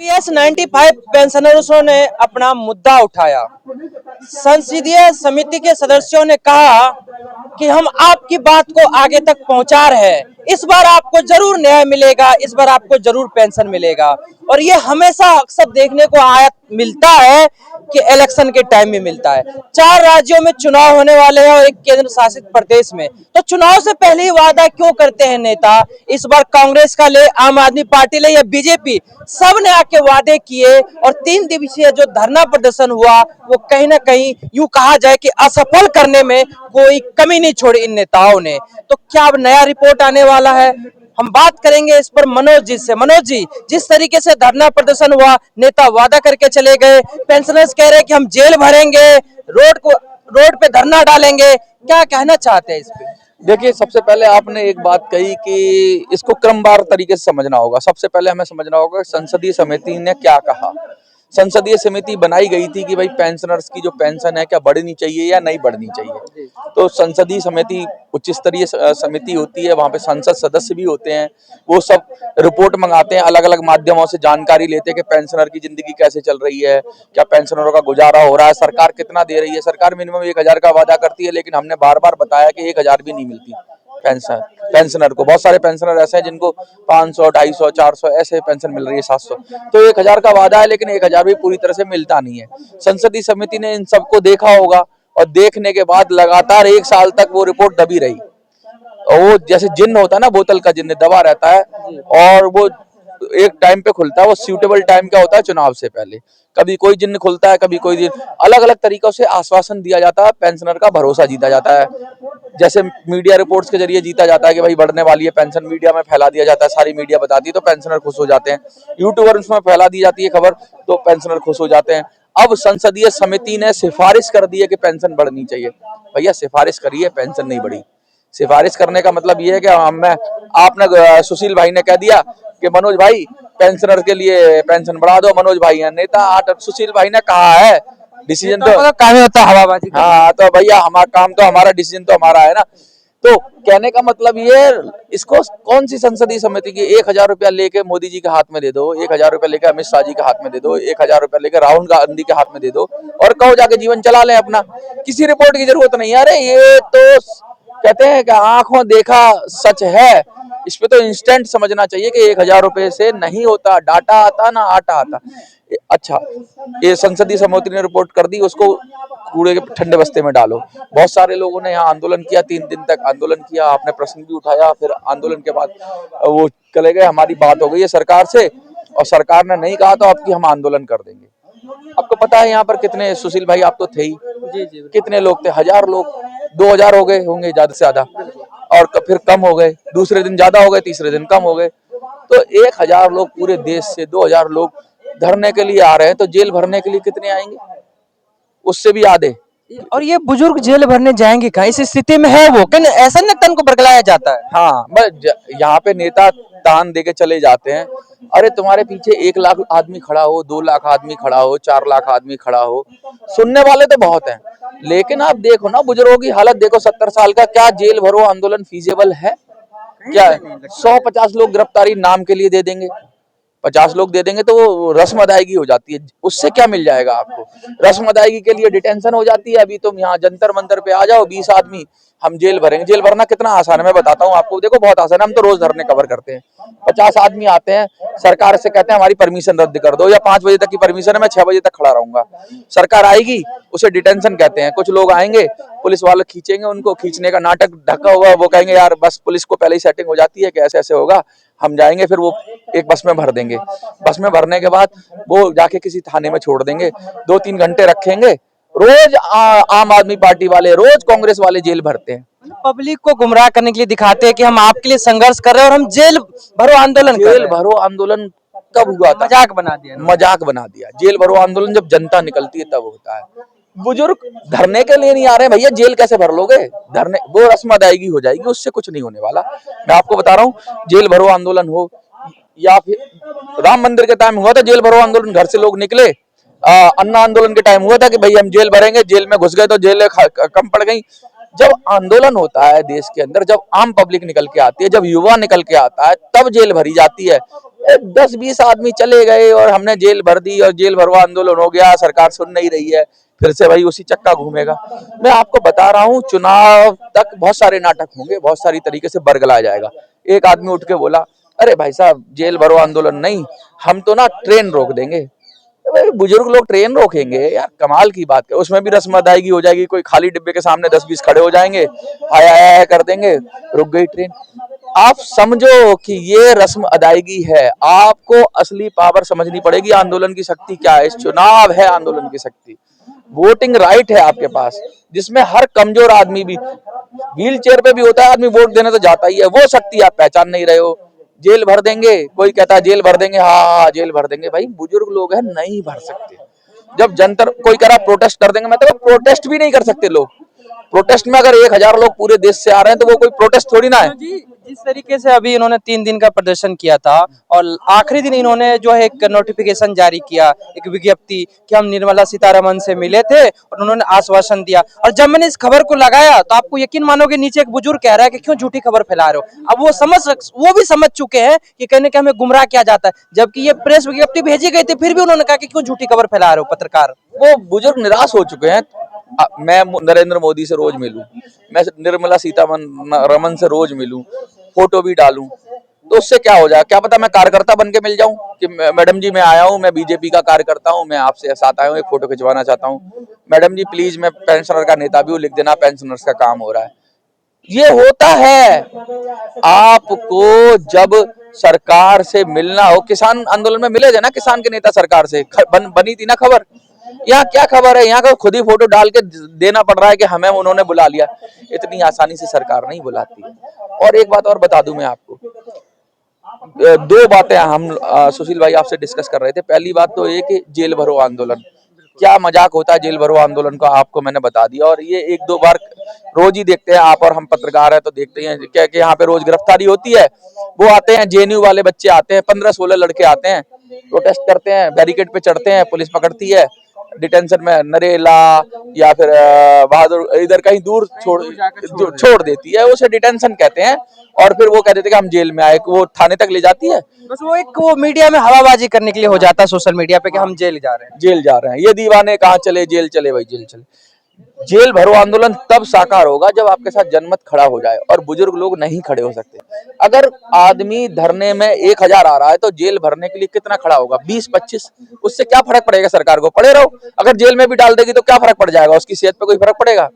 PS 95 पेंशनर्सों ने अपना मुद्दा उठाया। संसदीय समिति के सदस्यों ने कहा कि हम आपकी बात को आगे तक पहुंचा रहे हैं, इस बार आपको जरूर न्याय मिलेगा, इस बार आपको जरूर पेंशन मिलेगा। और ये हमेशा अक्सर देखने को मिलता है कि इलेक्शन के टाइम में मिलता है। 4 राज्यों में चुनाव होने वाले हैं और एक केंद्र शासित प्रदेश में, तो चुनाव से पहले ही वादा क्यों करते हैं नेता? इस बार कांग्रेस का ले, आम आदमी पार्टी ले या बीजेपी, सब ने आके वादे किए और 3 दिवसीय जो धरना प्रदर्शन हुआ वो कहीं ना कहीं यूं कहा जाए कि असफल करने में कोई कमी नहीं छोड़ी इन नेताओं ने। तो क्या अब नया रिपोर्ट आने वाला है? हम बात करेंगे इस पर मनोज जी से। मनोज जी, जिस तरीके से धरना प्रदर्शन हुआ, नेता वादा करके चले गए, पेंशनर्स कह रहे हैं कि हम जेल भरेंगे, रोड पे धरना डालेंगे, क्या कहना चाहते हैं इस पे? देखिए, सबसे पहले आपने एक बात कही कि इसको क्रमवार तरीके से समझना होगा। सबसे पहले हमें समझना होगा संसदीय समिति ने क्या कहा। संसदीय समिति बनाई गई थी कि भाई पेंशनर्स की जो पेंशन है क्या बढ़नी चाहिए या नहीं बढ़नी चाहिए। तो संसदीय समिति उच्च स्तरीय समिति होती है, वहां पे संसद सदस्य भी होते हैं। वो सब रिपोर्ट मंगाते हैं, अलग अलग माध्यमों से जानकारी लेते हैं कि पेंशनर की जिंदगी कैसे चल रही है, क्या पेंशनरों का गुजारा हो रहा है, सरकार कितना दे रही है। सरकार मिनिमम 1,000 का वादा करती है, लेकिन हमने बार बार बताया कि 1,000 भी नहीं मिलती पेंशनर को। बहुत सारे पेंशनर ऐसे हैं जिनको 500, 250, 400 ऐसे पेंशन मिल रही है, 700। तो 1,000 का वादा है, लेकिन 1,000 भी पूरी तरह से मिलता नहीं है। संसदीय समिति ने इन सबको देखा होगा और देखने के बाद लगातार 1 साल तक वो रिपोर्ट दबी रही। और वो जैसे जिन्न होता है ना, बोतल का जिन्न दबा रहता है और वो एक टाइम पे खुलता है। वो सूटेबल टाइम क्या होता है? चुनाव से पहले। कभी कोई जिन्न खुलता है, कभी कोई जिन्न। अलग अलग तरीकों से आश्वासन दिया जाता है, पेंशनर का भरोसा जीता जाता है। जैसे मीडिया रिपोर्ट्स के जरिए जीता जाता है कि भाई बढ़ने वाली है पेंशन, मीडिया में फैला दिया जाता है, सारी मीडिया बताती है तो पेंशनर खुश हो जाते हैं। यूट्यूबर्स में फैला दी जाती है खबर तो पेंशनर खुश हो जाते हैं। अब संसदीय समिति ने सिफारिश कर दी है कि पेंशन बढ़नी चाहिए। भैया, सिफारिश करी है, पेंशन नहीं बढ़ी। सिफारिश करने का मतलब ये है कि आपने सुशील भाई ने कह दिया कि मनोज भाई पेंशनर के लिए पेंशन बढ़ा दो। मनोज भाई है नेता, सुशील भाई ने कहा है, डिसीजन तो काम होता है हवाबाजी। हाँ, तो भैया हमारा काम तो हमारा, डिसीजन तो हमारा है ना। तो कहने का मतलब ये, इसको कौन सी संसदीय समिति की 1,000 रुपया लेके मोदी जी के हाथ में दे दो, 1,000 रुपया लेके अमित शाह जी के हाथ में दे दो, 1,000 रुपया लेके राहुल गांधी के हाथ में दे दो और कहो जाके जीवन चला लें अपना। किसी रिपोर्ट की जरूरत नहीं है। अरे ये तो कहते हैं कि आंखों देखा सच है। इस पे तो इंस्टेंट समझना चाहिए कि 1,000 रुपए से नहीं होता, डाटा आता ना आटा आता। अच्छा, ये संसदीय समिति ने रिपोर्ट कर दी, उसको कूड़े के ठंडे बस्ते में डालो। बहुत सारे लोगों ने यहाँ आंदोलन किया, 3 दिन तक आंदोलन किया, आपने प्रश्न भी उठाया। फिर आंदोलन के बाद वो चले गए, हमारी बात हो गई है सरकार से और सरकार ने नहीं कहा तो आपकी हम आंदोलन कर देंगे। आपको पता है यहाँ पर कितने, सुशील भाई आप तो थे ही, कितने लोग थे? 1,000 लोग, 2,000 हो गए होंगे ज्यादा से ज्यादा, और फिर कम हो गए, दूसरे दिन ज्यादा हो गए, तीसरे दिन कम हो गए। तो 1,000 लोग पूरे देश से, 2,000 लोग धरने के लिए आ रहे हैं, तो जेल भरने के लिए कितने आएंगे? उससे भी आधे। और ये बुजुर्ग जेल भरने जाएंगे कहाँ? इस स्थिति में है वो, क्या ऐसा न तन को बरगलाया जाता है? हाँ, बस यहाँ पे नेता तान दे के चले जाते हैं। अरे तुम्हारे पीछे 1 लाख आदमी खड़ा हो, 2 लाख आदमी खड़ा हो, 4 लाख आदमी खड़ा हो, सुनने वाले तो बहुत हैं। लेकिन आप देखो ना, बुजुर्गों की हालत देखो। 70 साल का, क्या जेल भरो आंदोलन फीजेबल है? क्या 150 लोग गिरफ्तारी नाम के लिए दे देंगे, 50 लोग दे देंगे तो वो रस्म अदायगी हो जाती है। उससे क्या मिल जाएगा आपको? रस्म अदायगी के लिए डिटेंशन हो जाती है। अभी तुम यहाँ जंतर मंतर पे आ जाओ, 20 आदमी, हम जेल भरेंगे। जेल भरना कितना आसान है मैं बताता हूँ आपको, देखो बहुत आसान है, हम तो रोज धरने कवर करते हैं। 50 आदमी आते हैं, सरकार से कहते हैं हमारी परमिशन रद्द कर दो, या 5 बजे तक की परमिशन है, मैं 6 बजे तक खड़ा रहूंगा। सरकार आएगी, उसे डिटेंशन कहते हैं। कुछ लोग आएंगे, पुलिस वाले खींचेंगे उनको, खींचने का नाटक ढका हुआ, वो कहेंगे यार बस पुलिस को पहले ही सेटिंग हो जाती है कि ऐसे ऐसे होगा, हम जाएंगे। फिर वो एक बस में भर देंगे। बस में भरने के बाद वो जाके किसी थाने में छोड़ देंगे, 2-3 घंटे रखेंगे। रोज आम आदमी पार्टी वाले, रोज कांग्रेस वाले जेल भरते हैं। पब्लिक को गुमराह करने के लिए दिखाते हैं कि हम आपके लिए संघर्ष कर रहे हैं और हम जेल भरो आंदोलन कर रहे जेल हैं। भरो आंदोलन कब हुआ था? मजाक बना दिया। मजाक बना दिया। जेल भरो आंदोलन जब जनता निकलती है तब होता है। बुजुर्ग धरने के लिए नहीं आ रहे हैं भैया, जेल कैसे भर लोगे? धरने वो रस्म अदायगी हो जाएगी, उससे कुछ नहीं होने वाला। मैं आपको बता रहा हूँ, जेल भरो आंदोलन हो या फिर राम मंदिर के टाइम हुआ था जेल भरो आंदोलन, घर से लोग निकले। अन्ना आंदोलन के टाइम हुआ था कि भाई हम जेल भरेंगे, जेल में घुस गए तो जेल कम पड़ गई। जब आंदोलन होता है देश के अंदर, जब आम पब्लिक निकल के आती है, जब युवा निकल के आता है, तब जेल भरी जाती है। 10-20 आदमी चले गए और हमने जेल भर दी और जेल भरवा आंदोलन हो गया, सरकार सुन नहीं रही है, फिर से वही उसी चक्का घूमेगा। मैं आपको बता रहा हूँ, चुनाव तक बहुत सारे नाटक होंगे, बहुत सारी तरीके से बरगलाया जाएगा। एक आदमी उठ के बोला, अरे भाई साहब जेल भरो आंदोलन नहीं, हम तो ना ट्रेन रोक देंगे। भाई बुजुर्ग लोग ट्रेन रोकेंगे यार, कमाल की बात है। उसमें भी रस्म अदायगी हो जाएगी, कोई खाली डिब्बे के सामने 10-20 खड़े हो जाएंगे, हाय हाय हाय कर देंगे, रुक गई ट्रेन। आप समझो कि ये रस्म अदायगी है, आपको असली पावर समझनी पड़ेगी, आंदोलन की शक्ति क्या है। इस चुनाव है आंदोलन की शक्ति, वोटिंग राइट है आपके पास, जिसमें हर कमजोर आदमी भी, व्हील चेयर पे भी होता है आदमी, वोट देने तो जाता ही है, वो शक्ति आप पहचान नहीं रहे हो। जेल भर देंगे, कोई कहता है जेल भर देंगे, हाँ जेल भर देंगे, भाई बुजुर्ग लोग हैं नहीं भर सकते। जब जंतर कोई कह रहा प्रोटेस्ट कर देंगे, मतलब प्रोटेस्ट भी नहीं कर सकते लोग। प्रोटेस्ट में अगर 1000 लोग पूरे देश से आ रहे हैं तो वो कोई प्रोटेस्ट थोड़ी ना है। जी, जिस तरीके से अभी इन्होंने 3 दिन का प्रदर्शन किया था और आखिरी दिन इन्होंने जो है एक नोटिफिकेशन जारी किया, एक विज्ञप्ति कि हम निर्मला सीतारमन से मिले थे और उन्होंने आश्वासन दिया। और जब मैंने इस खबर को लगाया तो आपको यकीन मानोगे, नीचे एक बुजुर्ग कह रहा है कि क्यों झूठी खबर फैला रहे हो। अब वो भी समझ चुके हैं कि कहने के हमें गुमराह किया जाता है, जबकि ये प्रेस विज्ञप्ति भेजी गई थी, फिर भी उन्होंने कहा कि क्यों झूठी खबर फैला रहे हो पत्रकार। वो बुजुर्ग निराश हो चुके हैं। मैं नरेंद्र मोदी से रोज मिलूं, मैं निर्मला सीतारमन से रोज मिलूं, फोटो भी डालूं, तो उससे क्या हो जाए? क्या पता मैं कार्यकर्ता बन के मिल जाऊं कि मैडम जी मैं आया हूं, मैं बीजेपी का कार्यकर्ता हूं, मैं आपसे साथ आया हूं, एक फोटो खिंचवाना चाहता हूं, मैडम जी प्लीज मैं पेंशनर का नेता भी हूं, लिख देना पेंशनर्स का काम हो रहा है। ये होता है। आपको जब सरकार से मिलना हो, किसान आंदोलन में मिले थे ना किसान के नेता सरकार से, बनी थी ना खबर। यहाँ क्या खबर है, यहाँ का खुद ही फोटो डाल के देना पड़ रहा है कि हमें उन्होंने बुला लिया। इतनी आसानी से सरकार नहीं बुलाती। और एक बात और बता दूं मैं आपको, दो बातें हम सुशील भाई आपसे डिस्कस कर रहे थे। पहली बात तो ये कि जेल भरो आंदोलन, क्या मजाक होता है जेल भरो आंदोलन का, आपको मैंने बता दिया। और ये 1-2 बार रोज ही देखते हैं आप और हम पत्रकार हैं तो देखते हैं क्या कि यहाँ पे रोज गिरफ्तारी होती है। वो आते हैं जेएनयू वाले बच्चे आते हैं, 15-16 लड़के आते हैं, प्रोटेस्ट करते हैं, बैरिकेड पे चढ़ते हैं, पुलिस पकड़ती है, डिटेंशन में नरेला या फिर बहादुर इधर कहीं दूर छोड़ देती है, उसे डिटेंशन कहते हैं। और फिर वो कहते थे कि हम जेल में आए, वो थाने तक ले जाती है। बस वो मीडिया में हवाबाजी करने के लिए हो जाता है सोशल मीडिया पे कि हम जेल जा रहे हैं। जेल जा रहे हैं, ये दीवाने कहाँ चले, जेल चले भाई जेल चले। जेल भरो आंदोलन तब साकार होगा जब आपके साथ जनमत खड़ा हो जाए, और बुजुर्ग लोग नहीं खड़े हो सकते। अगर आदमी धरने में 1000 आ रहा है तो जेल भरने के लिए कितना खड़ा होगा? 20-25। उससे क्या फर्क पड़ेगा सरकार को? पड़े रहो। अगर जेल में भी डाल देगी तो क्या फर्क पड़ जाएगा? उसकी सेहत पे कोई फर्क पड़ेगा?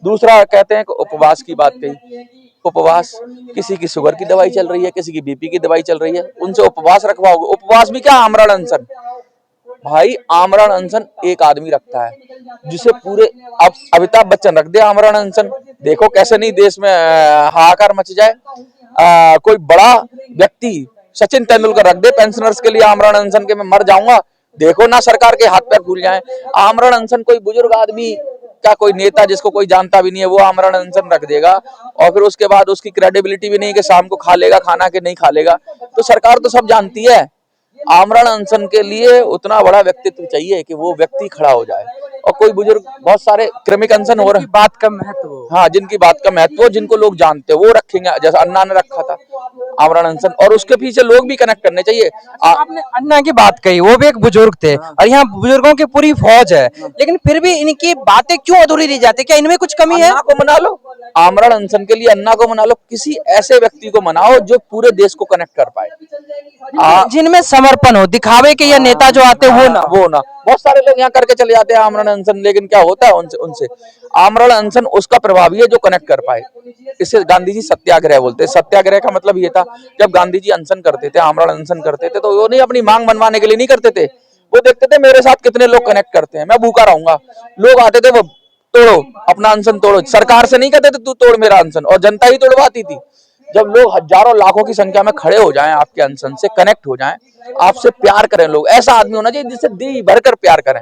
दूसरा कहते हैं कि उपवास की बात कही। उपवास, किसी की शुगर की दवाई चल रही है, किसी की बीपी की दवाई चल रही है, उनसे उपवास रखवाओगे? उपवास भी क्या, आमरण अनशन। भाई आमरण अनशन एक आदमी रखता है, जिसे पूरे, अब अमिताभ बच्चन रख दे आमरण अनशन, देखो कैसे नहीं देश में हाहाकार मच जाए। कोई बड़ा व्यक्ति, सचिन तेंदुलकर रख दे पेंशनर्स के लिए आमरण अनशन के, मैं मर जाऊंगा, देखो ना सरकार के हाथ पैर खुल जाए। आमरण अनशन कोई बुजुर्ग आदमी का, कोई नेता जिसको कोई जानता भी नहीं है, वो आमरण अनशन रख देगा, और फिर उसके बाद उसकी क्रेडिबिलिटी भी नहीं कि शाम को खा लेगा खाना कि नहीं खा लेगा। तो सरकार तो सब जानती है। आमरण अनशन के लिए उतना बड़ा व्यक्तित्व चाहिए कि वो व्यक्ति खड़ा हो जाए। और कोई बुजुर्ग, बहुत सारे क्रमिक अनशन हो रहे हैं, बात का महत्व, हाँ जिनकी बात का महत्व हो, जिनको लोग जानते हैं वो रखेंगे, जैसा अन्ना ने रखा था आमरण अनशन। और उसके पीछे लोग भी कनेक्ट करने चाहिए। आपने अन्ना की बात कही, वो भी एक बुजुर्ग थे और यहाँ बुजुर्गों की पूरी फौज है, लेकिन फिर भी इनकी बातें क्यों अधूरी रह जाती है? क्या इनमें कुछ कमी है? अन्ना को मना लो, आमरण अनशन के लिए अन्ना को मना लो, किसी ऐसे व्यक्ति को मनाओ जो पूरे देश को कनेक्ट कर पाए, जिनमें समर्पण हो, दिखावे के ये नेता जो आते हैं वो ना। बहुत सारे लोग यहाँ करके चले जाते हैं आमरण अनशन, लेकिन क्या होता है उनसे आमरण अनशन उसका प्रभावी है जो कनेक्ट कर पाए। इसे गांधी जी सत्याग्रह बोलते हैं। सत्याग्रह का मतलब ये था, जब गांधी जी अनशन करते थे, आमरण अनशन करते थे, तो वो नहीं अपनी मांग मनवाने के लिए नहीं करते थे, वो देखते थे मेरे साथ कितने लोग कनेक्ट करते हैं, मैं भूखा रहूंगा। लोग आते थे, वो तोड़ो अपना अनशन तोड़ो, सरकार से नहीं कहते थे तू तोड़ मेरा अनशन, और जनता ही तोड़वाती थी। जब लोग हजारों लाखों की संख्या में खड़े हो जाएं, आपके अनशन से कनेक्ट हो जाएं, आपसे प्यार करें लोग, ऐसा आदमी होना चाहिए जिससे दिल भरकर प्यार करें,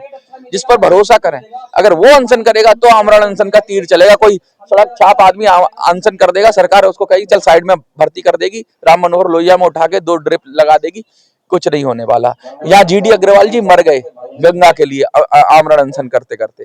जिस पर भरोसा करें। अगर वो अनशन करेगा तो आमरण अनशन का तीर चलेगा। कोई सड़क छाप आदमी अनशन कर देगा, सरकार उसको कहेगी चल साइड में भर्ती कर देगी, राम मनोहर लोहिया में उठा के 2 ड्रिप लगा देगी, कुछ नहीं होने वाला। यहाँ जीडी अग्रवाल जी मर गए गंगा के लिए आमरण अनशन करते करते।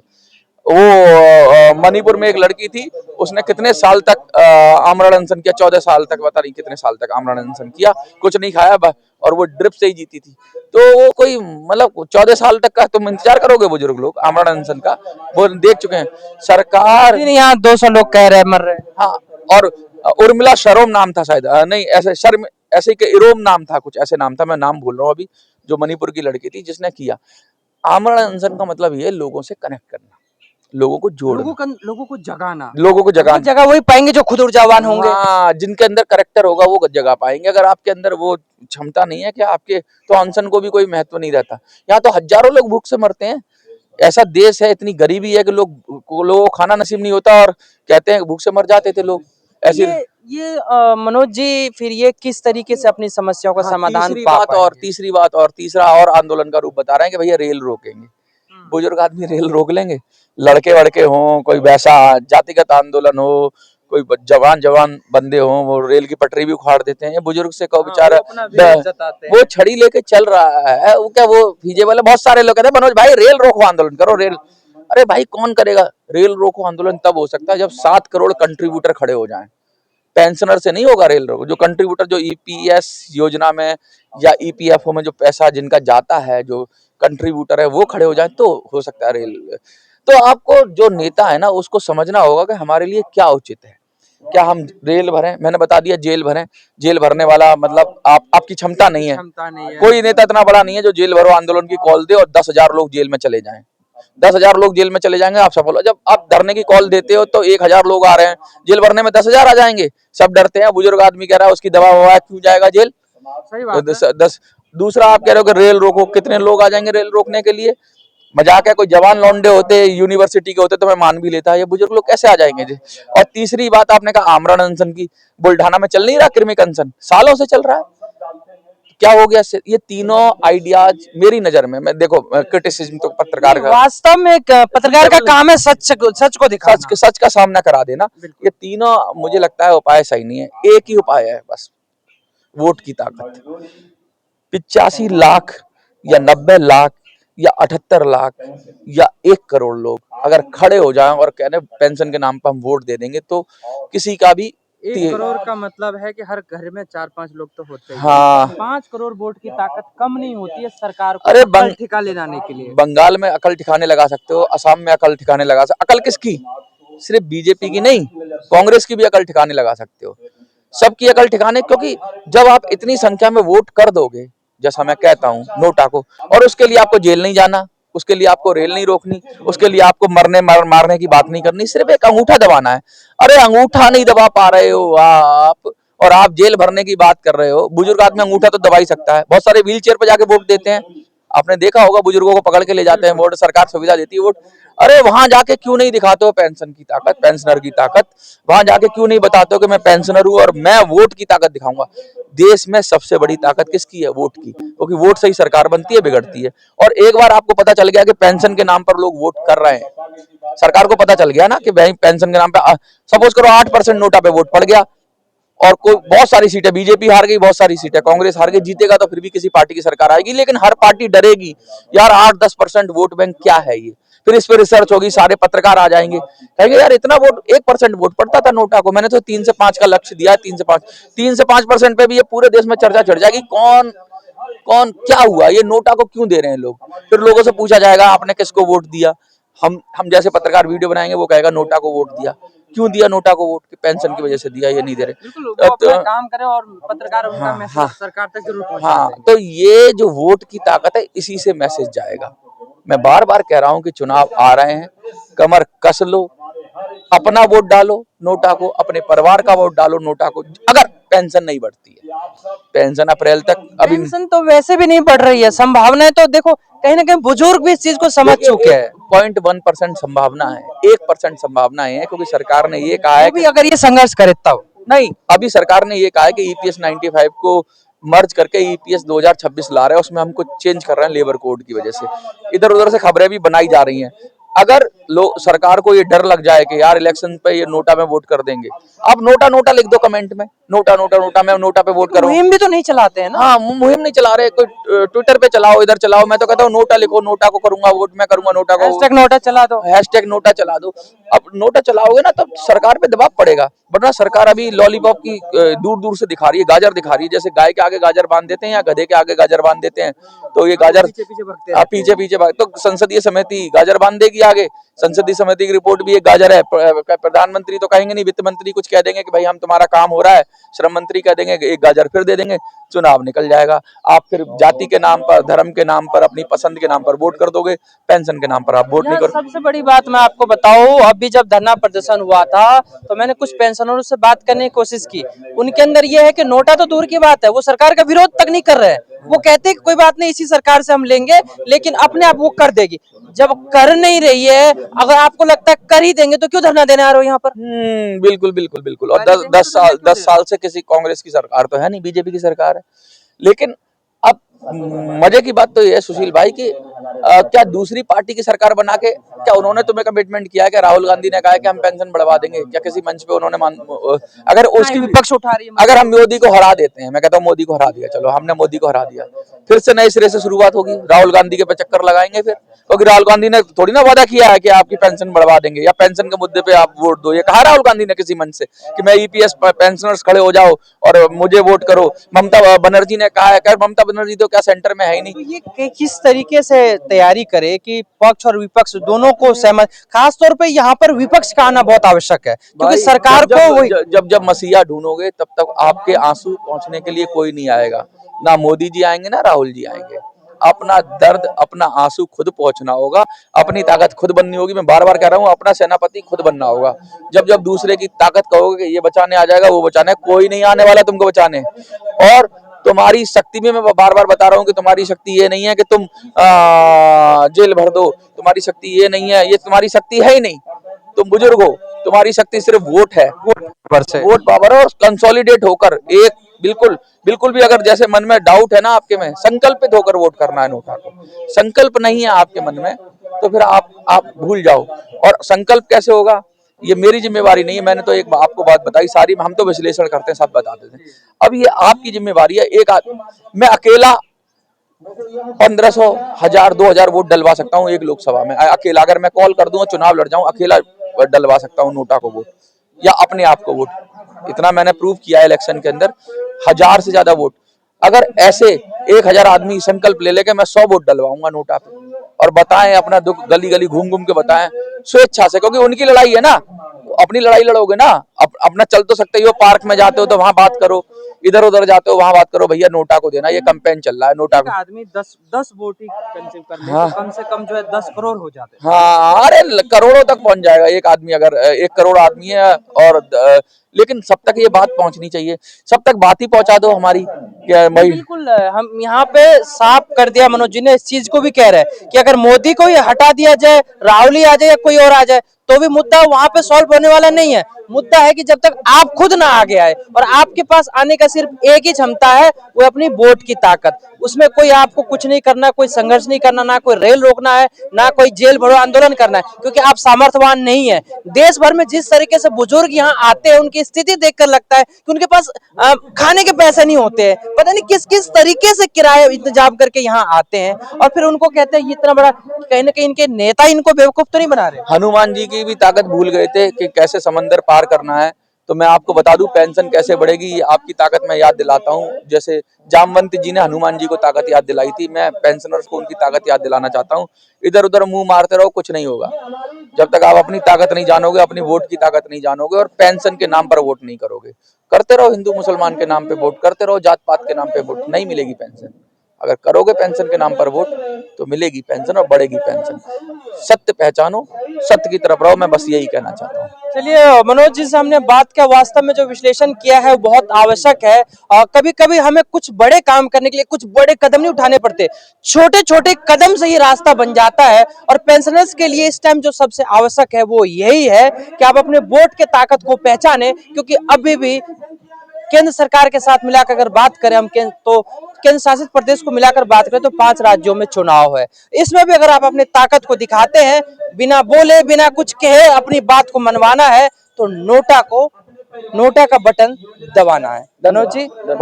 वो मणिपुर में एक लड़की थी, उसने कितने साल तक आमरण अनशन किया, 14 साल तक, पता नहीं कितने साल तक आमरण अनशन किया, कुछ नहीं खाया और वो ड्रिप से ही जीती थी। तो वो कोई मतलब 14 साल तक का तुम इंतजार करोगे? बुजुर्ग लोग आमरण अनशन का वो देख चुके हैं। सरकार यहाँ 200 लोग कह रहे हैं मर रहे हैं। हाँ, और उर्मिला शरोम नाम था शायद, नहीं ऐसे शर्म ऐसे के इरोम नाम था, कुछ ऐसे नाम था, मैं नाम भूल रहा हूँ अभी, जो मणिपुर की लड़की थी जिसने किया। आमरण अनशन का मतलब ये लोगों से कनेक्ट करना, लोगों को जोड़ना, लोगों को जगाना, लोगों को जगा जगह वही पाएंगे जो खुद ऊर्जावान होंगे। हाँ, जिनके अंदर करेक्टर होगा वो जगह पाएंगे। अगर आपके अंदर वो क्षमता नहीं है कि आपके, तो अनशन को भी कोई महत्व नहीं रहता। यहाँ तो हजारों लोग भूख से मरते हैं। ऐसा देश है, इतनी गरीबी है कि लोगों को खाना नसीब नहीं होता और कहते हैं भूख से मर जाते थे लोग ऐसे। मनोज जी, फिर ये किस तरीके से अपनी समस्याओं का समाधान तीसरी पा बात और पाएंगे? तीसरी बात और तीसरा और आंदोलन का रूप बता रहे हैं कि भैया रेल रोकेंगे। बुजुर्ग आदमी रेल रोक लेंगे? लड़के वड़के हों, कोई वैसा जातिगत आंदोलन हो, कोई जवान जवान बंदे हों, वो रेल की पटरी भी उखाड़ देते हैं। ये बुजुर्ग से कहो बेचारा, वो छड़ी लेके चल रहा है, वो क्या वो फीजेबल है? बहुत सारे लोग कहते हैं मनोज भाई रेल रोको, आंदोलन करो रेल। अरे भाई कौन करेगा रेल रोको आंदोलन? तब हो सकता है जब 7 करोड़ कंट्रीब्यूटर खड़े हो जाएं। पेंशनर से नहीं होगा रेल रोको। जो कंट्रीब्यूटर, जो ईपीएस योजना में या ईपीएफओ में जो पैसा जिनका जाता है, जो कंट्रीब्यूटर है, वो खड़े हो जाए तो हो सकता है रेल। तो आपको जो नेता है ना, उसको समझना होगा कि हमारे लिए क्या उचित है। क्या हम रेल भरें? मैंने बता दिया जेल भरें। जेल भरने वाला मतलब आपकी क्षमता नहीं है। कोई नेता इतना बड़ा नहीं है जो जेल भरो आंदोलन की कॉल दे और 10,000 लोग जेल में चले जाएं। 10,000 लोग जेल में चले जाएंगे, आप सफल हो। जब आप धरने की कॉल देते हो तो 1,000 लोग आ रहे हैं, जेल भरने में 10,000 आ जाएंगे। सब डरते हैं। बुजुर्ग आदमी कह रहा है उसकी दवा ववा क्यों जाएगा जेल? सही बात है। 10। दूसरा, आप कह रहे हो कि रेल रोको, कितने लोग आ जाएंगे रेल रोकने के लिए? मजाक है। कोई जवान लौंडे होते, यूनिवर्सिटी के होते तो मैं मान भी लेता, ये बुजुर्ग लोग कैसे आ जाएंगे जी? और तीसरी बात आपने कहा आमरण अनशन की, बुल्ढाना में चल नहीं रहा कृमिक अनशन, सालों से चल रहा है। क्या हो गया? ये तीनों आइडियाज मेरी नजर में, मैं देखो क्रिटिसिज्म तो पत्रकार का, वास्तव में एक पत्रकार का काम है सच को दिखाना, सच का सामना करा देना। ये तीनों मुझे लगता है उपाय सही नहीं है। एक ही उपाय है बस, वोट की ताकत। 85 लाख या 90 लाख या 78 लाख या 1 करोड़ लोग अगर खड़े हो जाएं और कहने पेंशन के नाम पर हम वोट दे देंगे, तो किसी का भी 1 करोड़ का मतलब है कि हर घर में 4-5 लोग तो होते हैं। हाँ, 5 करोड़ वोट की ताकत कम नहीं होती है सरकार को अरे अकल ठिकाने लाने के लिए। बंगाल में अकल ठिकाने लगा सकते हो, असम में अकल ठिकाने लगा सकते। अकल किसकी? सिर्फ बीजेपी की नहीं, कांग्रेस की भी अकल ठिकाने लगा सकते हो। सबकी अकल ठिकाने, क्योंकि जब आप इतनी संख्या में वोट कर दोगे, जैसा मैं कहता हूँ नोटा को, और उसके लिए आपको जेल नहीं जाना, उसके लिए आपको रेल नहीं रोकनी, उसके लिए आपको मारने की बात नहीं करनी, सिर्फ एक अंगूठा दबाना है। अरे अंगूठा नहीं दबा पा रहे हो आप, और आप जेल भरने की बात कर रहे हो। बुजुर्ग आदमी अंगूठा तो दबा ही सकता है। बहुत सारे व्हील चेयर पर जाके वोट देते हैं, आपने देखा होगा, बुजुर्गों को पकड़ के ले जाते हैं वोट, सरकार सुविधा देती है वोट। अरे वहां जाके क्यों नहीं दिखाते हो पेंशन की ताकत, पेंशनर की ताकत? वहां जाके क्यों नहीं बताते हो कि मैं पेंशनर हूं और मैं वोट की ताकत दिखाऊंगा? देश में सबसे बड़ी ताकत किसकी है? वोट की, क्योंकि वोट से ही सरकार बनती है, बिगड़ती है। और एक बार आपको पता चल गया कि पेंशन के नाम पर लोग वोट कर रहे हैं, सरकार को पता चल गया ना कि भाई पेंशन के नाम पे, सपोज करो 8% नोटा पे वोट पड़ गया और कोई बहुत सारी सीटें बीजेपी हार गई, बहुत सारी सीटें कांग्रेस हार गई, जीतेगा तो फिर भी किसी पार्टी की सरकार आएगी, लेकिन हर पार्टी डरेगी यार 8-10% वोट बैंक क्या है ये। फिर इस पर रिसर्च होगी, सारे पत्रकार आ जाएंगे, कहेंगे यार इतना वोट, 1% वोट पड़ता था नोटा को, मैंने तो 3 से 5 का लक्ष्य दिया है, 3 से 5% पे भी ये पूरे देश में चर्चा चढ़ जाएगी। कौन कौन क्या हुआ, ये नोटा को क्यों दे रहे हैं लोग? फिर लोगों से पूछा जाएगा आपने किसको वोट दिया? हम जैसे पत्रकार वीडियो बनाएंगे, वो कहेगा नोटा को वोट दिया। क्यों दिया नोटा को वोट? पेंशन की वजह से दिया, ये नहीं दे रहे। वो अपना काम करे और पत्रकार उनका मैसेज सरकार तक जरूर पहुंचा दें। तो ये जो वोट की ताकत है, इसी से मैसेज जाएगा। मैं बार बार कह रहा हूं कि चुनाव आ रहे हैं, कमर कस लो, अपना वोट डालो नोटा को, अपने परिवार का वोट डालो नोटा को। अगर पेंशन नहीं बढ़ती है, पेंशन अप्रैल तक, अभी पेंशन तो वैसे भी नहीं बढ़ रही है, संभावनाएं तो देखो कहीं ना कहीं बुजुर्ग भी इस चीज को समझ चुके हैं। 0.1% संभावना है, 1% संभावना है, क्योंकि सरकार ने ये कहा है कि अगर ये संघर्ष करे तब नहीं, अभी सरकार ने ये कहा है कि ईपीएस 95 को मर्ज करके ईपीएस 2026 ला रहे हैं, उसमें हम कुछ चेंज कर रहे हैं लेबर कोड की वजह से। इधर उधर से खबरें भी बनाई जा रही हैं। अगर सरकार को ये डर लग जाए कि यार इलेक्शन पे ये नोटा में वोट कर देंगे, आप नोटा नोटा लिख दो कमेंट में, नोटा नोटा नोटा, मैं नोटा पे वोट तो करूँ। मुहिम भी तो नहीं चलाते हैं ना। हाँ, मुहिम नहीं चला रहे, कोई ट्विटर पे चलाओ, इधर चलाओ। मैं तो कहता हूँ नोटा लिखो, नोटा को करूंगा वोट, मैं करूंगा नोटा को, हैशटैग नोटा चला दो। हैशटैग नोटा चला दो। अब नोटा चलाओगे ना तब सरकार पे दबाव पड़ेगा, वरना सरकार अभी लॉलीपॉप की दूर दूर से दिखा रही है, गाजर दिखा रही है, जैसे गाय के आगे गाजर बांध देते हैं या गधे के आगे गाजर बांध देते हैं, तो ये गाजर पीछे पीछे भगते रहते पीछे हैं। पीछे भाग, तो संसदीय समिति गाजर बांध देगी आगे। संसदीय समिति की रिपोर्ट भी एक गाजर है। प्रधानमंत्री तो कहेंगे नहीं, वित्त मंत्री कुछ कह देंगे कि भाई हम तुम्हारा काम हो रहा है, श्रम मंत्री कह देंगे एक गाजर फिर दे देंगे, चुनाव निकल जाएगा। आप फिर जाति के नाम पर, धर्म के नाम पर, अपनी पसंद के नाम पर वोट कर दोगे, पेंशन के नाम पर आप वोट नहीं यहाँ करो। सबसे बड़ी बात मैं आपको बताऊं, अभी जब धरना प्रदर्शन हुआ था तो मैंने कुछ पेंशनरों से बात करने की कोशिश की। उनके अंदर ये है कि नोटा तो दूर की बात है, वो सरकार का विरोध तक नहीं कर रहे हैं। वो कहते हैं कि कोई बात नहीं, इसी सरकार से हम लेंगे, लेकिन अपने आप वो कर देगी। जब कर नहीं रही है, अगर आपको लगता है कर ही देंगे, तो क्यों धरना देने आ रहे हो यहाँ पर? बिल्कुल बिल्कुल बिल्कुल। और गाली देंगे दस तो धरना साल क्यों 10 दे रहे साल से किसी कांग्रेस की सरकार तो है नहीं, बीजेपी की सरकार है। लेकिन अब मजे की बात तो ये है सुशील भाई कि क्या दूसरी पार्टी की सरकार बना के क्या उन्होंने तुम्हें कमिटमेंट किया है कि राहुल गांधी ने कहा है कि हम पेंशन बढ़वा देंगे, क्या किसी मंच पे उन्होंने अगर हो? उसकी विपक्ष उठा रही है। अगर हम मोदी को हरा देते हैं, मैं कहता हूँ मोदी को हरा दिया, चलो हमने मोदी को हरा दिया, फिर से नए सिरे से शुरुआत होगी, राहुल गांधी के पे चक्कर लगाएंगे फिर, क्योंकि राहुल गांधी ने थोड़ी ना वादा किया है कि आपकी पेंशन बढ़वा देंगे या पेंशन के मुद्दे पे आप वोट दो। ये कहा राहुल गांधी ने किसी मंच से कि मैं ईपीएस पेंशनर्स खड़े हो जाओ और मुझे वोट करो? ममता बनर्जी ने कहा है, ममता बनर्जी तो क्या सेंटर में है ही नहीं। तो ये किस तरीके से तैयारी करे कि पक्ष और विपक्ष दोनों को सहमत, खास तौर पे यहाँ पर विपक्ष का आना बहुत आवश्यक है, क्योंकि सरकार जब को वही जब मसीहा ढूंढोगे तब तक आपके आंसू पहुंचने के लिए कोई नहीं आएगा, ना मोदी जी आएंगे ना राहुल जी आएंगे। अपना दर्द, अपना आंसू खुद पहुंचना होगा, अपनी ताकत खुद बननी होगी। मैं बार बार कह रहा हूँ, अपना सेनापति खुद बनना होगा। जब जब दूसरे की ताकत कहोगे कि ये बचाने आ जाएगा, वो बचाने, कोई नहीं आने वाला तुमको बचाने। और तुम्हारी शक्ति में, मैं बार बार बता रहा हूँ कि तुम्हारी शक्ति ये नहीं है कि तुम जेल भर दो, तुम्हारी शक्ति ये नहीं है, ये तुम्हारी शक्ति है ही नहीं। तुम बुजुर्ग हो, तुम्हारी शक्ति सिर्फ वोट है, वोट पावर, और कंसोलिडेट होकर एक बिल्कुल बिल्कुल भी अगर जैसे मन में डाउट है ना आपके में, संकल्पित होकर वोट करना है नोटा को। संकल्प नहीं है आपके मन में तो फिर आप भूल जाओ। और संकल्प कैसे होगा, ये मेरी जिम्मेवारी नहीं है। मैंने तो एक आपको बात बताई सारी, हम तो विश्लेषण करते हैं, सब बता देते हैं। अब ये आपकी जिम्मेवारी है। मैं अकेला 1500, 1000, 2000 वोट डलवा सकता हूँ एक लोकसभा में अकेला। अगर मैं कॉल कर दूं, चुनाव लड़ जाऊं, अकेला डलवा सकता हूँ नोटा को वोट, या अपने आप को वोट। इतना मैंने प्रूव किया है इलेक्शन के अंदर, 1000 से ज्यादा वोट। अगर ऐसे 1000 आदमी संकल्प ले लेके मैं 100 वोट डलवाऊंगा नोटा पे, और बताएं अपना दुख, गली गली घूम घूम के बताएं स्वेच्छा से, क्योंकि उनकी लड़ाई है ना। अपनी लड़ाई लड़ोगे ना, अपना चल तो सकते हो, पार्क में जाते हो तो वहां बात करो, इधर उधर जाते हो वहां बात करो, भैया नोटा को देना, ये कैंपेन चल रहा है नोटा को। आदमी 10 वोट ही कंज्यूम कर ले, हाँ, तो कम से कम जो है 10 करोड़ हो जाते हैं। हाँ, अरे करोड़ों तक पहुंच जाएगा एक आदमी, अगर 1 करोड़ आदमी है। और लेकिन सब तक ये बात पहुंचनी चाहिए, सब तक बात ही पहुंचा दो हमारी। क्या भाई, बिल्कुल, हम यहाँ पे साफ कर दिया, मनोज जी ने इस चीज को भी कह रहे हैं कि अगर मोदी को ही हटा दिया जाए, राहुल ही आ जाए या कोई और आ जाए, तो भी मुद्दा वहां पे सॉल्व होने वाला नहीं है। मुद्दा है कि जब तक आप खुद ना आगे आए, और आपके पास आने का सिर्फ एक ही क्षमता है, वो अपनी वोट की ताकत। उसमें कोई आपको कुछ नहीं करना, कोई संघर्ष नहीं करना, ना कोई रेल रोकना है, ना कोई जेल भरो आंदोलन करना है, क्योंकि आप सामर्थ्यवान नहीं है। देश भर में जिस तरीके से बुजुर्ग यहाँ आते हैं, उनकी स्थिति देखकर लगता है कि उनके पास खाने के पैसे नहीं होते हैं। पता नहीं किस किस तरीके से किराया इंतजाम करके यहाँ आते हैं, और फिर उनको कहते हैं ये इतना बड़ा, कहीं ना कहीं इनके नेता इनको बेवकूफ तो नहीं बना रहे। हनुमान जी की भी ताकत भूल गए थे कि कैसे समंदर पार करना है। तो मैं आपको बता दूं पेंशन कैसे बढ़ेगी, ये आपकी ताकत मैं याद दिलाता हूं। जैसे जामवंत जी ने हनुमान जी को ताकत याद दिलाई थी, मैं पेंशनर्स को उनकी ताकत याद दिलाना चाहता हूं। इधर उधर मुंह मारते रहो, कुछ नहीं होगा जब तक आप अपनी ताकत नहीं जानोगे, अपनी वोट की ताकत नहीं जानोगे, और पेंशन के नाम पर वोट नहीं करोगे। करते रहो हिंदू मुसलमान के नाम पे वोट, करते रहो जात पात के नाम पे वोट, नहीं मिलेगी पेंशन। अगर करोगे पेंशन के नाम पर वोट तो मिलेगी पेंशन और बढ़ेगी पेंशन। सत्य पहचानो, सत्य की तरफ रहो, मैं बस यही कहना चाहता हूँ। चलिए मनोज जी से हमने बात किया, वास्तव में जो विश्लेषण किया है वो बहुत आवश्यक है। कभी कभी हमें कुछ बड़े काम करने के लिए कुछ बड़े कदम नहीं उठाने पड़ते, छोटे छोटे कदम से ही रास्ता बन जाता है। और पेंशनर्स के लिए इस टाइम जो सबसे आवश्यक है वो यही है कि आप अपने वोट के ताकत को पहचाने, क्योंकि अभी भी केंद्र सरकार के साथ मिलाकर अगर बात करें हम तो केंद्र शासित प्रदेश को मिलाकर बात करें तो 5 राज्यों में चुनाव है। इसमें भी अगर आप अपनी ताकत को दिखाते हैं, बिना बोले बिना कुछ कहे अपनी बात को मनवाना है, तो नोटा का बटन दबाना है। धन्यवाद जी, बहुत